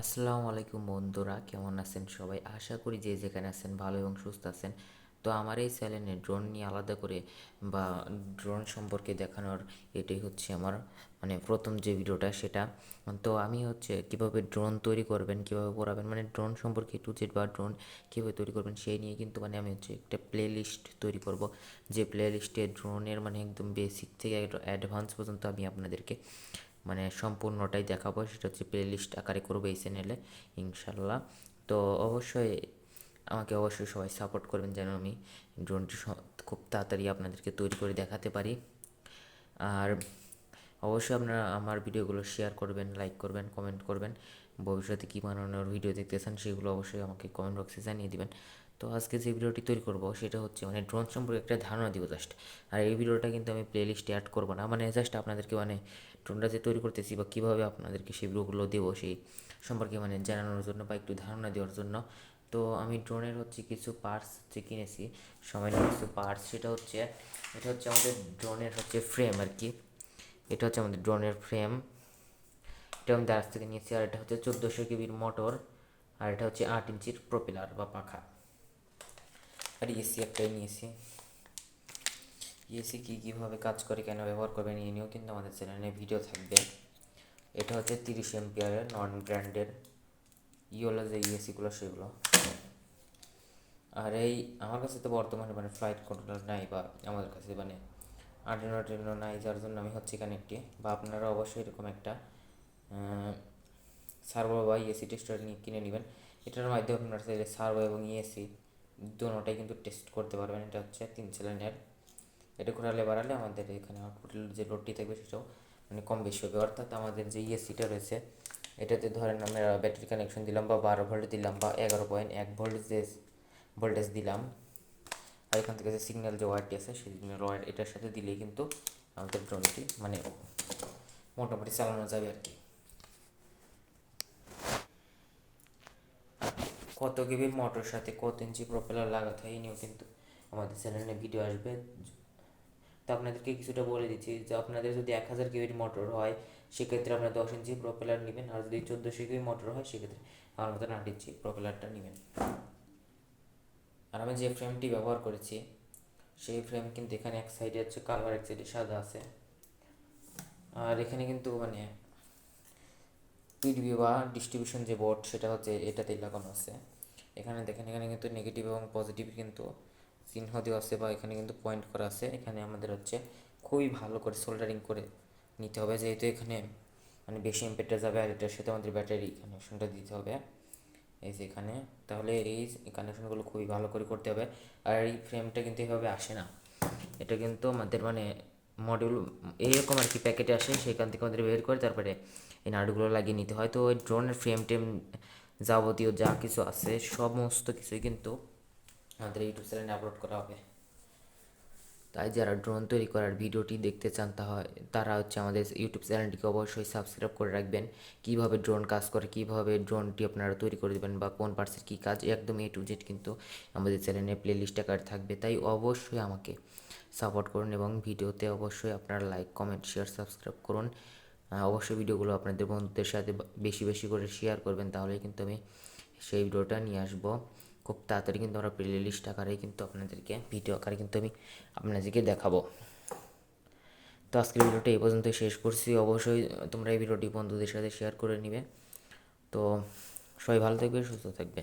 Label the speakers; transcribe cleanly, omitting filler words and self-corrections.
Speaker 1: আসসালামু আলাইকুম বন্ধুরা, কেমন আছেন সবাই? আশা করি যে যেখানে আছেন ভালো এবং সুস্থ আছেন। তো আমার এই চ্যানেলে ড্রোন নিয়ে আলাদা করে বা ড্রোন সম্পর্কে দেখানোর এটাই হচ্ছে আমার প্রথম যে ভিডিওটা সেটা। তো আমি হচ্ছে কিভাবে ড্রোন তৈরি করবেন, কিভাবে পড়াবেন, ড্রোন সম্পর্কে টু জেড বা ড্রোন কীভাবে তৈরি করবেন সেই নিয়ে কিন্তু আমি হচ্ছে একটা প্লে লিস্ট তৈরি করব। যে প্লে লিস্টে ড্রোনের একদম বেসিক থেকে অ্যাডভান্স পর্যন্ত আমি আপনাদেরকে সম্পূর্ণটাই দেখাবো। সেটা হচ্ছে প্লে লিস্ট আকারে করবো এই চ্যানেলে, ইনশাল্লাহ। তো অবশ্যই আমাকে সবাই সাপোর্ট করবেন যেন আমি ড্রোনটি খুব তাড়াতাড়ি আপনাদেরকে তৈরি করে দেখাতে পারি। আর অবশ্যই আপনারা আমার ভিডিওগুলো শেয়ার করবেন, লাইক করবেন, কমেন্ট করবেন। ভবিষ্যতে কী বানানোর ভিডিও দেখতে চান সেগুলো অবশ্যই আমাকে কমেন্ট বক্সে জানিয়ে দিবেন। তো আজকে যে ভিডিওটি তৈরি করব সেটা হচ্ছে ড্রোন সম্পর্কে একটা ধারণা দিব জাস্ট। আর এই ভিডিওটা কিন্তু আমি প্লে লিস্টে অ্যাড করবো না, জাস্ট আপনাদেরকে ড্রোনটা যে তৈরি করতেছি বা কীভাবে আপনাদেরকে সেই ভিডিওগুলো দেবো সেই সম্পর্কে জানানোর জন্য বা একটু ধারণা দেওয়ার জন্য। তো আমি ড্রোনের হচ্ছে কিছু পার্টস হচ্ছে কিনেছি, সামান্য কিছু পার্টস। এটা হচ্ছে আমাদের ড্রোনের হচ্ছে ফ্রেম আর কি। এটা হচ্ছে আমাদের ড্রোনের ফ্রেম, এটা আমি দারাজ থেকে নিয়েছি। আর এটা হচ্ছে 1400 কেবির মোটর, আর এটা হচ্ছে 8 ইঞ্চির প্রপেলার বা পাখা। আর এসি একটাই নিয়েছি। এসি কীভাবে কাজ করে, কেন ব্যবহার করবেন এই নিয়েও কিন্তু আমাদের চ্যানেলে ভিডিও থাকবে। এটা হচ্ছে 30 এম্পিয়ারের নন ব্র্যান্ডের ইওলা যে এসিগুলো সেগুলো। আর এই আমার কাছে তো বর্তমানে ফ্লাইট কন্ট্রোলার নাই, বা আমাদের কাছে আর্ডিনো নাই, যার জন্য আমি হচ্ছে এখানে একটি, বা আপনারা অবশ্যই এরকম একটা সার্ভো বা ইএসি টেস্টার নিয়ে কিনে নেবেন। এটার মাধ্যমে আপনারা চাইলে সার্ভো এবং ইএসি দুটোটাই কিন্তু টেস্ট করতে পারবেন। এটা হচ্ছে 3 সিলিন্ডার। এটা ঘোরালে বাড়ালে আমাদের এখানে আউটপুটের যে লোডটি থাকবে সেটাও কম বেশি হবে। অর্থাৎ আমাদের যে ইএসিটা রয়েছে এটাতে ধরেন আমরা ব্যাটারি কানেকশন দিলাম বা 12 ভোল্ট দিলাম বা 11.1 ভোল্ট যে ভোল্টেজ দিলাম, আর এখান থেকে যে সিগন্যাল যে ওয়্যারটি আছে সেই সিগন্যাল ওয়্যার এটার সাথে দিলেই কিন্তু আমাদের ড্রোনটি মোটামুটি চালানো যাবে আর কি। কত কেবির মোটর সাথে কত ইঞ্চি প্রপেলার লাগাতে হয় এই নিয়েও কিন্তু আমাদের চ্যানেলে ভিডিও আসবে। তো আপনাদেরকে কিছুটা বলে দিচ্ছি যে আপনাদের যদি 1000 কেবির মোটর হয় সেক্ষেত্রে আপনার 10 ইঞ্চি প্রপেলার নেবেন, আর যদি 1400 কেবি মোটর হয় সেক্ষেত্রে আমার মতন 8 ইঞ্চি প্রপেলারটা নেবেন। আর আমি যে ফ্রেমটি ব্যবহার করেছি সেই ফ্রেম কিন্তু এখানে এক সাইডে হচ্ছে কালো আর এক সাইডে সাদা আছে। আর এখানে কিন্তু পিডিবি বা ডিস্ট্রিবিউশন যে বোর্ড সেটা হচ্ছে এটাতেই লাগানো আছে। এখানে দেখেন, এখানে কিন্তু নেগেটিভ এবং পজিটিভ কিন্তু চিহ্ন দেওয়া আছে বা এখানে কিন্তু পয়েন্ট করা আছে। এখানে আমাদের হচ্ছে খুবই ভালো করে সোল্ডারিং করে নিতে হবে, যেহেতু এখানে বেশি এম্পেয়ার যাবে, আর এটার সাথে আমাদের ব্যাটারি কানেকশনটা দিতে হবে এই যে এখানে। তাহলে এই কানেকশনগুলো খুবই ভালো করে করতে হবে। আর এই ফ্রেমটা কিন্তু এভাবে আসে না, এটা কিন্তু আমাদের মডিউল এইরকম আর কি প্যাকেটে আসে, সেখান থেকে আমাদের বের করে তারপরে এই নাটগুলো লাগিয়ে নিতে হয়। তো ওই ড্রোনের ফ্রেম টেম যাবতীয় যা কিছু আছে সমস্ত কিছুই কিন্তু আমাদের ইউটিউব চ্যানেলে আপলোড করা হবে। তাই যারা ড্রোন তৈরি করার ভিডিওটি দেখতে চান তারা হচ্ছে আমাদের ইউটিউব চ্যানেলটিকে অবশ্যই সাবস্ক্রাইব করে রাখবেন। কীভাবে ড্রোন কাজ করে, কীভাবে ড্রোনটি আপনারা তৈরি করে দেবেন বা কোন পার্টসের কী কাজ, একদম এ টু জেড কিন্তু আমাদের চ্যানেলে প্লে লিস্ট আকারে থাকবে। তাই অবশ্যই আমাকে সাপোর্ট করুন এবং ভিডিওতে অবশ্যই আপনারা লাইক, কমেন্ট, শেয়ার, সাবস্ক্রাইব করুন। অবশ্যই ভিডিওগুলো আপনাদের বন্ধুদের সাথে বেশি বেশি করে শেয়ার করবেন, তাহলে কিন্তু আমি সেই ভিডিওটা নিয়ে আসবো খুব তাড়াতাড়ি। কিন্তু আমরা প্লে লিস্ট আকারে কিন্তু আপনাদেরকে ভিডিও আকারে কিন্তু আমি আপনাদেরকে দেখাবো। তো আজকের ভিডিওটা এই পর্যন্তই শেষ করছি। অবশ্যই তোমরা এই ভিডিওটি বন্ধুদের সাথে শেয়ার করে নিবে। তো সবাই ভালো থাকবে, সুস্থ থাকবে।